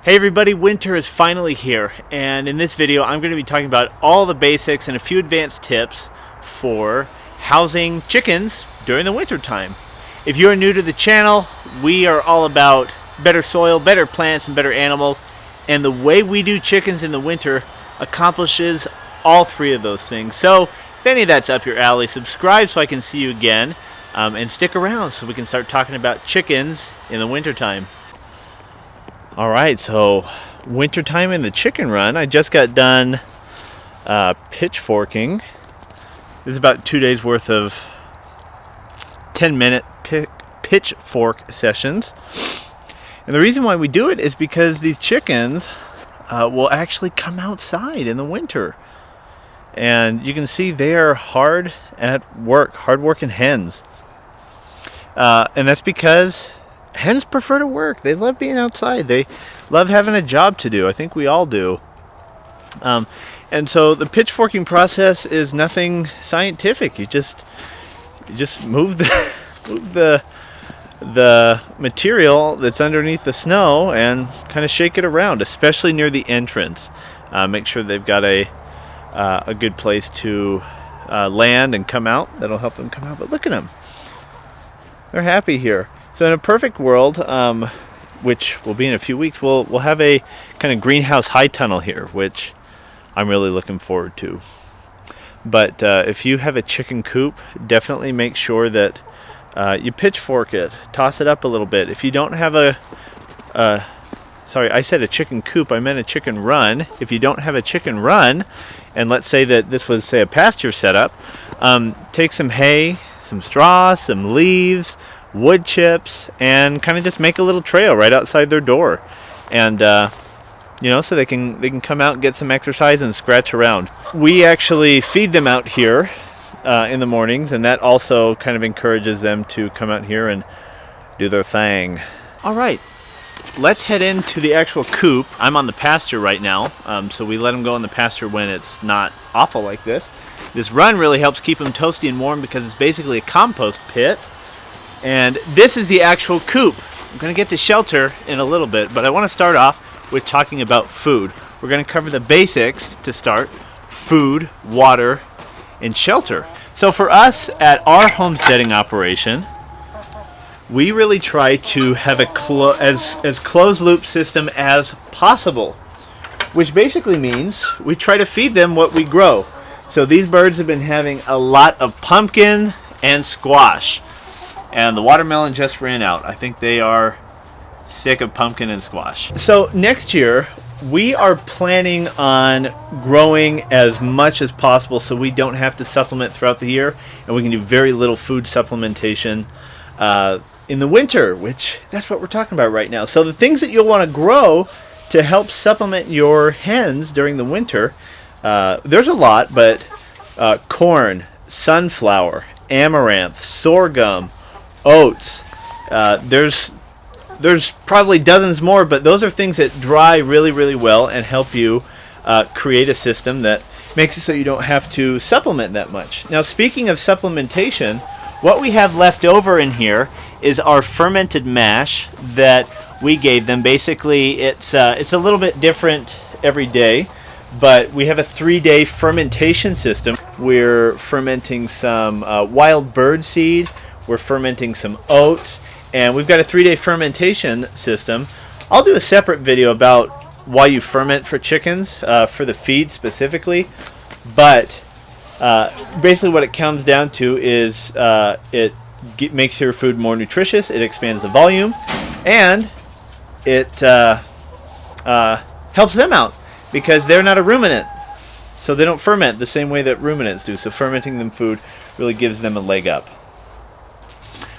Hey everybody, winter is finally here, and in this video I'm going to be talking about all the basics and a few advanced tips for housing chickens during the winter time. If you're new to the channel, we are all about better soil, better plants, and better animals, and the way we do chickens in the winter accomplishes all three of those things. So if any of that's up your alley, subscribe so I can see you again, and stick around so we can start talking about chickens in the winter time. Alright, so wintertime in the chicken run. I just got done pitchforking. This is about 2 days worth of 10-minute pitchfork sessions. And the reason why we do it is because these chickens will actually come outside in the winter. And you can see they are hard at work, hard-working hens. And that's because hens prefer to work. They love being outside. They love having a job to do. I think we all do. And so the pitchforking process is nothing scientific. You just move the material that's underneath the snow and kind of shake it around, especially near the entrance. Make sure they've got a good place to land and come out. That'll help them come out. But look at them. They're happy here. So in a perfect world, which will be in a few weeks, we'll have a kind of greenhouse high tunnel here, which I'm really looking forward to. But if you have a chicken coop, definitely make sure that you pitchfork it, toss it up a little bit. If you don't have sorry, I said a chicken coop, I meant a chicken run. If you don't have a chicken run, and let's say that this was, say, a pasture setup, take some hay, some straw, some leaves, wood chips, and kind of just make a little trail right outside their door, and so they can come out and get some exercise and scratch around. We actually feed them out here in the mornings, and that also kind of encourages them to come out here and do their thing. All right, let's head into the actual coop. I'm on the pasture right now, so we let them go in the pasture when it's not awful like this. This run really helps keep them toasty and warm because it's basically a compost pit. And this is the actual coop. I'm going to get to shelter in a little bit, but I want to start off with talking about food. We're going to cover the basics to start: food, water, and shelter. So for us at our homesteading operation, we really try to have a as closed loop system as possible, which basically means we try to feed them what we grow. So these birds have been having a lot of pumpkin and squash. And the watermelon just ran out. I think they are sick of pumpkin and squash. So next year, we are planning on growing as much as possible so we don't have to supplement throughout the year, and we can do very little food supplementation in the winter, which that's what we're talking about right now. So the things that you'll want to grow to help supplement your hens during the winter, there's a lot, but corn, sunflower, amaranth, sorghum, oats. There's probably dozens more, but those are things that dry really, really well and help you create a system that makes it so you don't have to supplement that much. Now, speaking of supplementation, what we have left over in here is our fermented mash that we gave them. Basically, it's a little bit different every day, but we have a 3-day fermentation system. We're fermenting some wild bird seed. We're fermenting some oats, and we've got a 3-day fermentation system. I'll do a separate video about why you ferment for chickens, for the feed specifically, but basically what it comes down to is it makes your food more nutritious, it expands the volume, and it helps them out because they're not a ruminant, so they don't ferment the same way that ruminants do, so fermenting them food really gives them a leg up.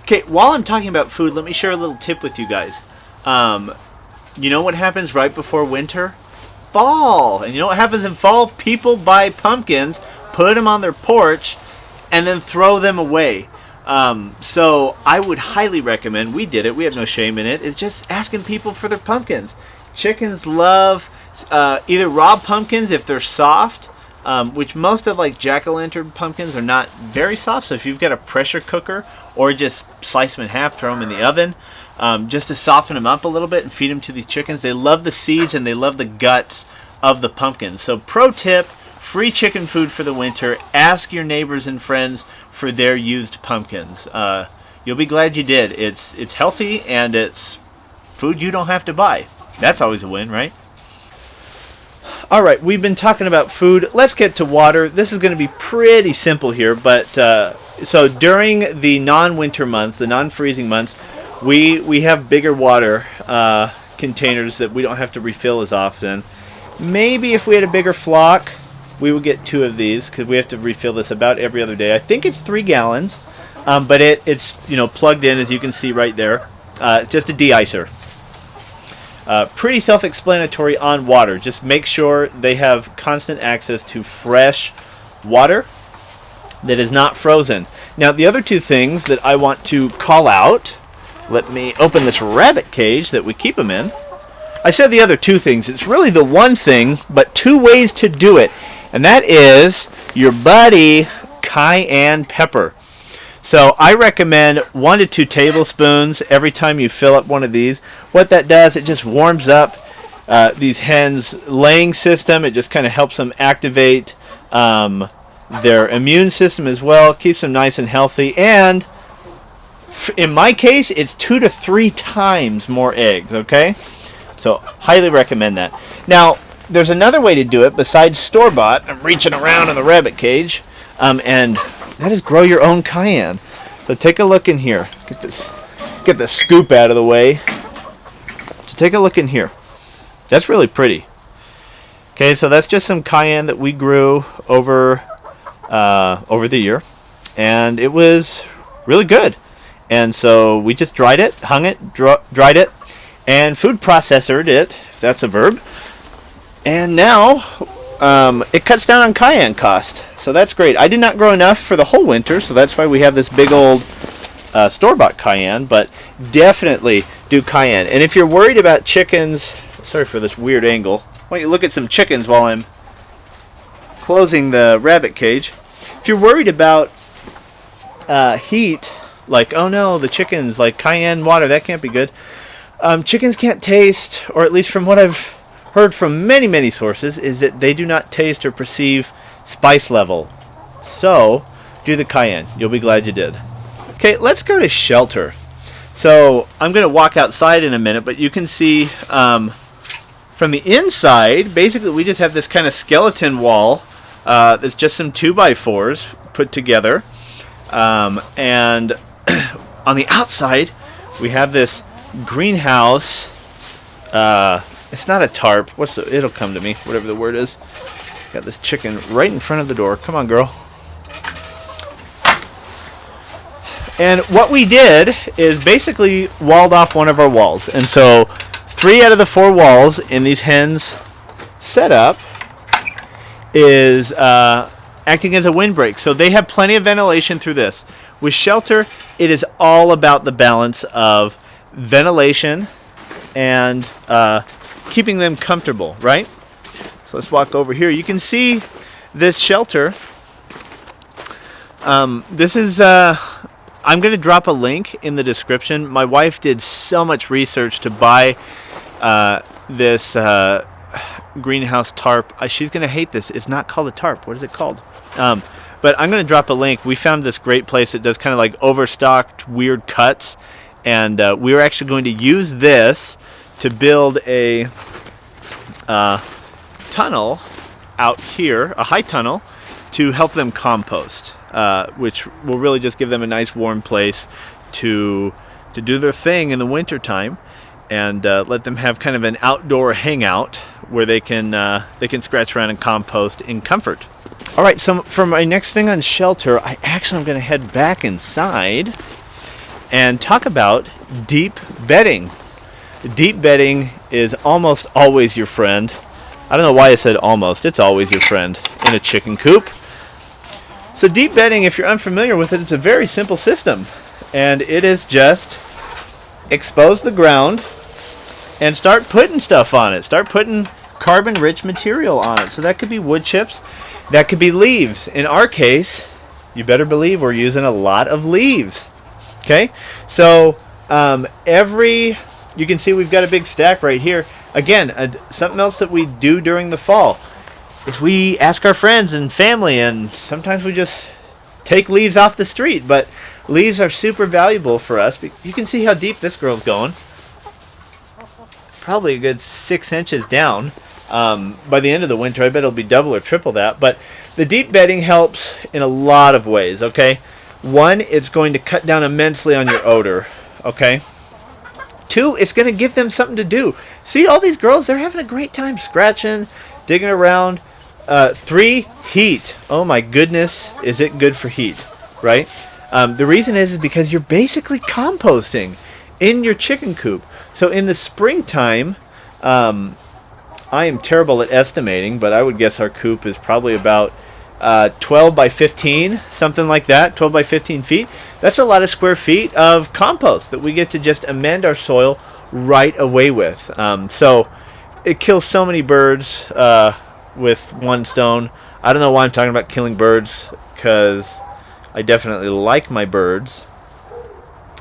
Okay, while I'm talking about food, let me share a little tip with you guys. You know what happens right before winter? Fall. And you know what happens in fall? People buy pumpkins, put them on their porch, and then throw them away. So I would highly recommend, we did it, we have no shame in it, is just asking people for their pumpkins. Chickens love either raw pumpkins if they're soft, which most of like jack-o'-lantern pumpkins are not very soft, so if you've got a pressure cooker, or just slice them in half, throw them in the oven, just to soften them up a little bit and feed them to these chickens. They love the seeds and they love the guts of the pumpkin. So pro tip, free chicken food for the winter. Ask your neighbors and friends for their used pumpkins. You'll be glad you did. It's healthy and it's food you don't have to buy. That's always a win, right? All right, we've been talking about food. Let's get to water. This is going to be pretty simple here, but so during the non-winter months, the non-freezing months, we have bigger water containers that we don't have to refill as often. Maybe if we had a bigger flock, we would get 2 of these because we have to refill this about every other day. I think it's 3 gallons, but it's plugged in, as you can see right there. It's just a de-icer. Pretty self-explanatory on water. Just make sure they have constant access to fresh water that is not frozen. Now, the other 2 things that I want to call out, let me open this rabbit cage that we keep them in. I said the other 2 things. It's really the one thing, but 2 ways to do it, and that is your buddy cayenne pepper. So I recommend 1 to 2 tablespoons every time you fill up one of these. What that does, it just warms up these hens' laying system. It just kind of helps them activate their immune system as well. Keeps them nice and healthy. And in my case, it's 2 to 3 times more eggs, okay? So highly recommend that. Now, there's another way to do it besides store-bought. I'm reaching around in the rabbit cage. And that is grow your own cayenne. So take a look in here. Get the scoop out of the way. So take a look in here. That's really pretty. Okay, so that's just some cayenne that we grew over the year, and it was really good. And so we just dried it, hung it, dried it, and food processored it, if that's a verb. And now it cuts down on cayenne cost. So that's great. I did not grow enough for the whole winter, so that's why we have this big old store-bought cayenne, but definitely do cayenne. And if you're worried about chickens, sorry for this weird angle, why don't you look at some chickens while I'm closing the rabbit cage. If you're worried about heat, like, oh no, the chickens, like cayenne water, that can't be good. Chickens can't taste, or at least from what I've heard from many, many sources, is that they do not taste or perceive spice level. So, do the cayenne. You'll be glad you did. Okay, let's go to shelter. So, I'm going to walk outside in a minute, but you can see from the inside, basically we just have this kind of skeleton wall. That's just some 2x4s put together. And on the outside, we have this greenhouse. It's not a tarp. It'll come to me, whatever the word is. Got this chicken right in front of the door. Come on, girl. And what we did is basically walled off one of our walls. And so 3 out of the 4 walls in these hens' setup is acting as a windbreak. So they have plenty of ventilation through this. With shelter, it is all about the balance of ventilation and keeping them comfortable, right? So let's walk over here. You can see this shelter. This is, I'm going to drop a link in the description. My wife did so much research to buy this greenhouse tarp. She's going to hate this. It's not called a tarp. What is it called? But I'm going to drop a link. We found this great place that does kind of like overstocked weird cuts. And we were actually going to use this to build a tunnel out here, a high tunnel, to help them compost, which will really just give them a nice warm place to do their thing in the wintertime, and let them have kind of an outdoor hangout where they can scratch around and compost in comfort. All right, so for my next thing on shelter, I'm going to head back inside and talk about deep bedding. Deep bedding is almost always your friend. I don't know why I said almost. It's always your friend in a chicken coop. So deep bedding, if you're unfamiliar with it, it's a very simple system. And it is just expose the ground and start putting stuff on it. Start putting carbon-rich material on it. So that could be wood chips. That could be leaves. In our case, you better believe we're using a lot of leaves. Okay? So You can see we've got a big stack right here. Again, something else that we do during the fall is we ask our friends and family, and sometimes we just take leaves off the street. But leaves are super valuable for us. You can see how deep this girl's going. Probably a good 6 inches down. By the end of the winter, I bet it'll be double or triple that. But the deep bedding helps in a lot of ways, okay? One, it's going to cut down immensely on your odor, okay? Two, it's going to give them something to do. See, all these girls, they're having a great time scratching, digging around. Three, heat. Oh my goodness, is it good for heat, right? The reason is because you're basically composting in your chicken coop. So in the springtime, I am terrible at estimating, but I would guess our coop is probably about 12 by 15, something like that, 12 by 15 feet. That's a lot of square feet of compost that we get to just amend our soil right away with. So it kills so many birds with one stone. I don't know why I'm talking about killing birds, because I definitely like my birds.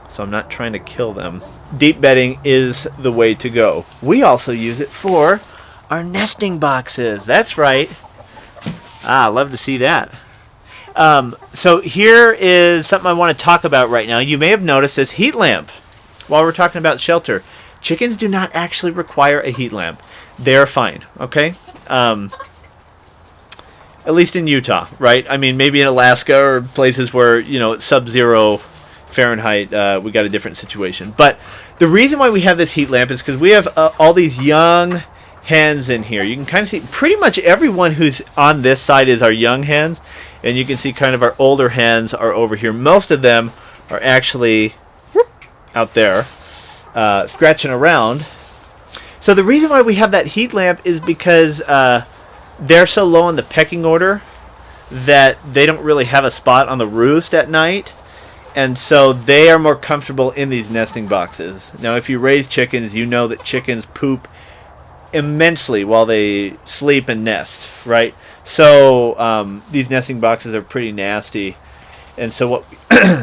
So I'm not trying to kill them. Deep bedding is the way to go. We also use it for our nesting boxes. That's right. Love to see that. So here is something I want to talk about right now. You may have noticed this heat lamp while we're talking about shelter. Chickens do not actually require a heat lamp. They're fine, okay? At least in Utah, right? I mean, maybe in Alaska or places where, it's sub-zero Fahrenheit, we got a different situation. But the reason why we have this heat lamp is because we have all these young hens in here. You can kind of see pretty much everyone who's on this side is our young hens, and you can see kind of our older hens are over here. Most of them are actually out there scratching around. So the reason why we have that heat lamp is because they're so low on the pecking order that they don't really have a spot on the roost at night, and so they are more comfortable in these nesting boxes. Now, if you raise chickens, you know that chickens poop immensely while they sleep and nest, right? So these nesting boxes are pretty nasty, and so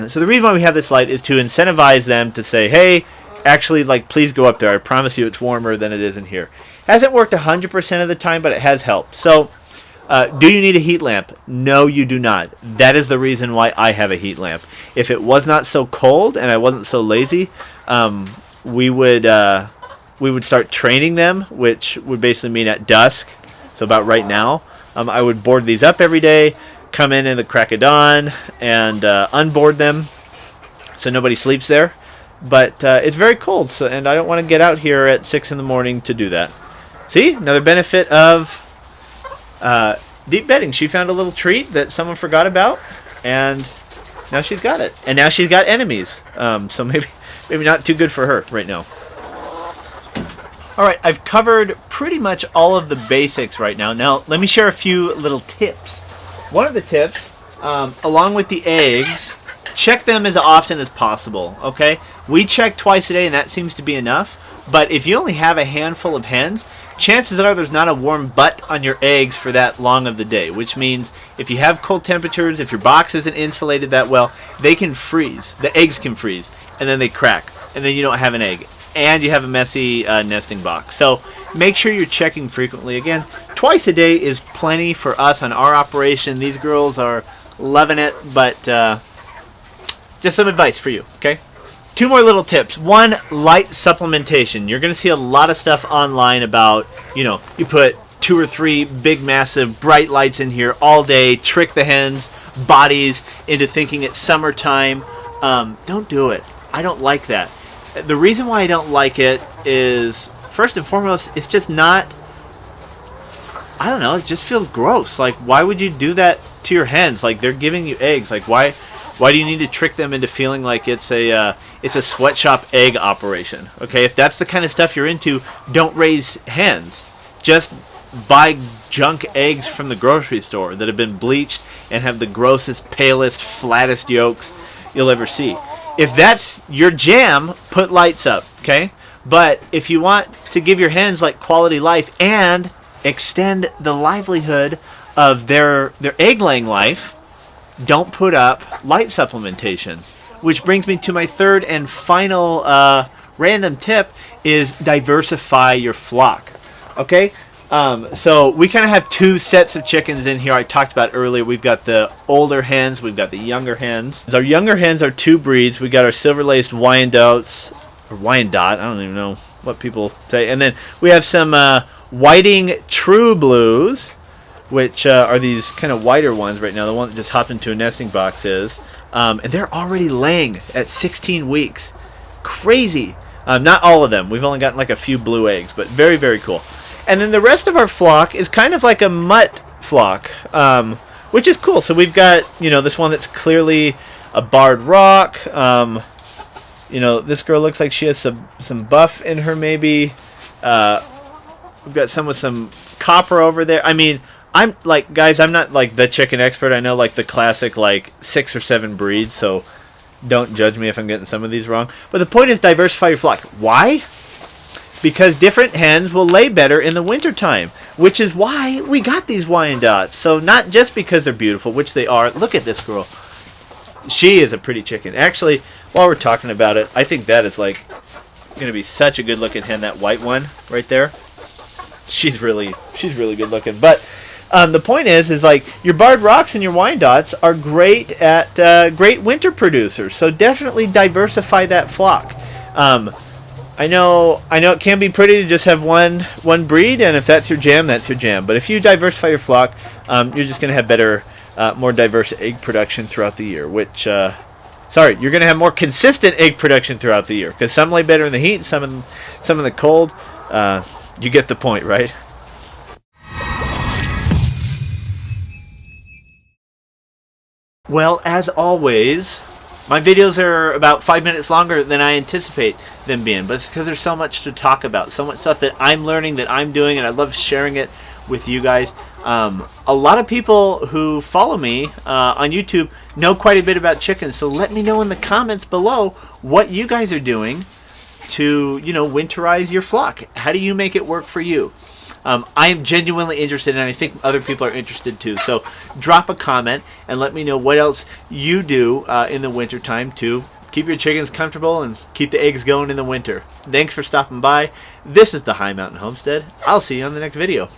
so the reason why we have this light is to incentivize them to say, hey, actually, please go up there. I promise you it's warmer than it is in here. Hasn't worked 100% of the time, but it has helped. So do you need a heat lamp? No, you do not. That is the reason why I have a heat lamp. If it was not so cold and I wasn't so lazy, we would start training them, which would basically mean at dusk, so about right now. I would board these up every day, come in the crack of dawn, and unboard them so nobody sleeps there. But it's very cold, and I don't want to get out here at 6 in the morning to do that. See, another benefit of deep bedding. She found a little treat that someone forgot about, and now she's got it. And now she's got enemies, so maybe not too good for her right now. Alright, I've covered pretty much all of the basics right now. Now, let me share a few little tips. One of the tips, along with the eggs, check them as often as possible, okay? We check twice a day, and that seems to be enough. But if you only have a handful of hens, chances are there's not a warm butt on your eggs for that long of the day, which means if you have cold temperatures, if your box isn't insulated that well, they can freeze. The eggs can freeze, and then they crack, and then you don't have an egg. And you have a messy nesting box. So make sure you're checking frequently. Again, twice a day is plenty for us on our operation. These girls are loving it, but just some advice for you, okay? Two more little tips. One, light supplementation. You're going to see a lot of stuff online about, you put 2 or 3 big, massive, bright lights in here all day, trick the hens' bodies into thinking it's summertime. Don't do it. I don't like that. The reason why I don't like it is, first and foremost, it's just not, I don't know, it just feels gross. Why would you do that to your hens? They're giving you eggs. Why do you need to trick them into feeling like it's a sweatshop egg operation? Okay, if that's the kind of stuff you're into, don't raise hens. Just buy junk eggs from the grocery store that have been bleached and have the grossest, palest, flattest yolks you'll ever see. If that's your jam, put lights up, okay? But if you want to give your hens quality life and extend the livelihood of their egg laying life, don't put up light supplementation. which brings me to my third and final random tip is diversify your flock. Okay? So we kind of have two sets of chickens in here I talked about earlier. We've got the older hens, we've got the younger hens. Our younger hens are two breeds. We've got our silver-laced Wyandottes, or Wyandotte, I don't even know what people say. And then we have some whiting True Blues, which are these kind of whiter ones right now. The one that just hopped into a nesting box is. And they're already laying at 16 weeks. Crazy. Not all of them. We've only gotten like a few blue eggs, but very, very cool. And then the rest of our flock is kind of like a mutt flock, which is cool. So we've got, this one that's clearly a barred rock. This girl looks like she has some buff in her maybe. We've got some with some copper over there. I mean, I'm like, guys, I'm not like the chicken expert. I know like the classic like 6 or 7 breeds, so don't judge me if I'm getting some of these wrong. But the point is diversify your flock. Why? Because different hens will lay better in the wintertime, which is why we got these Wyandottes. So not just because they're beautiful, which they are. Look at this girl. She is a pretty chicken. Actually, while we're talking about it, I think that is like going to be such a good looking hen, that white one right there. She's really good looking. But the point is like your barred rocks and your Wyandottes are great at great winter producers. So definitely diversify that flock. I know it can be pretty to just have one breed, and if that's your jam, that's your jam. But if you diversify your flock, you're just going to have better, more diverse egg production throughout the year. You're going to have more consistent egg production throughout the year, because some lay better in the heat, some in the cold. You get the point, right? Well, as always, my videos are about 5 minutes longer than I anticipate them being, but it's because there's so much to talk about, so much stuff that I'm learning, that I'm doing, and I love sharing it with you guys. A lot of people who follow me on YouTube know quite a bit about chickens, so let me know in the comments below what you guys are doing to, winterize your flock. How do you make it work for you? I am genuinely interested, and I think other people are interested too. So drop a comment and let me know what else you do in the wintertime to keep your chickens comfortable and keep the eggs going in the winter. Thanks for stopping by. This is the High Mountain Homestead. I'll see you on the next video.